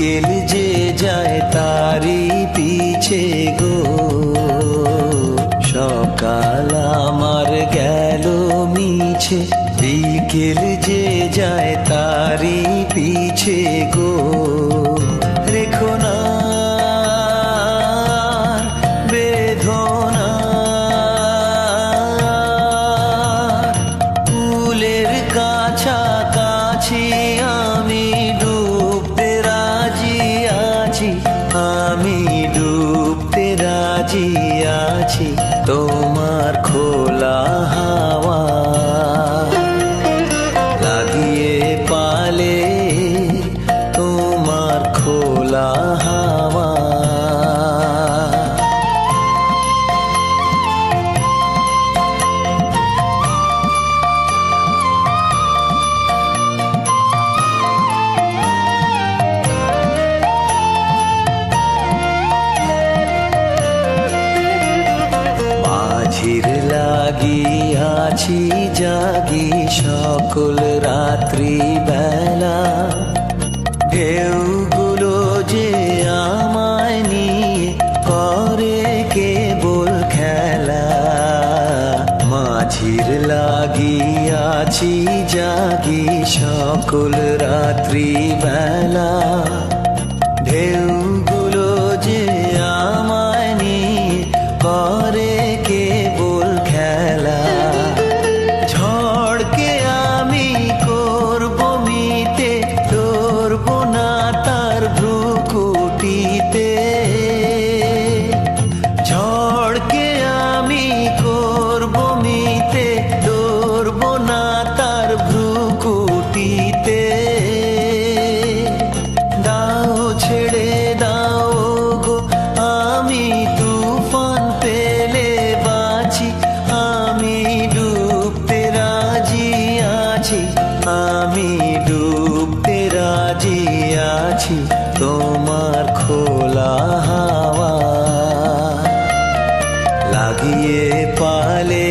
বিকেল যে যায় তারি পিছে গো, সকাল আমার গেল মিছে। বিকেল যে যায় তারি পিছে গো, রেখো না বেদনা। ফুলের কাছাকাছি আমি ডুবতে রাজি আছি, আমি ডুবতে রাজি আছি তোমার খোলা হাওয়া লাগিয়ে পালে, তোমার খোলা হাওয়া। মাঝির লাগিয়াছি জাগি সকল রাত্রি বেলা, ঢেউগুলো যে আমায় নিয়ে করে কেবল খেলা। মাঝির লাগিয়াছি জাগি সকল রাত্রি বেলা, ঢেউগুলো যে আমায় নিয়ে করে কেবল খেলা। ঝড়কে আমি করব মিতে, ধরব না তার ভ্রুকুটিতে। ঝড়কে আমি করব মিতে, ধরব না তার ভ্রুকুটিতে। দাও ছেড়ে দাও গো, আমি তুফান পেলে বাঁচি, আমি ডুবতে রাজি আছি, আমি ডুবতে রাজি আছি তোমার খোলা হাওয়া লাগিয়ে পালে।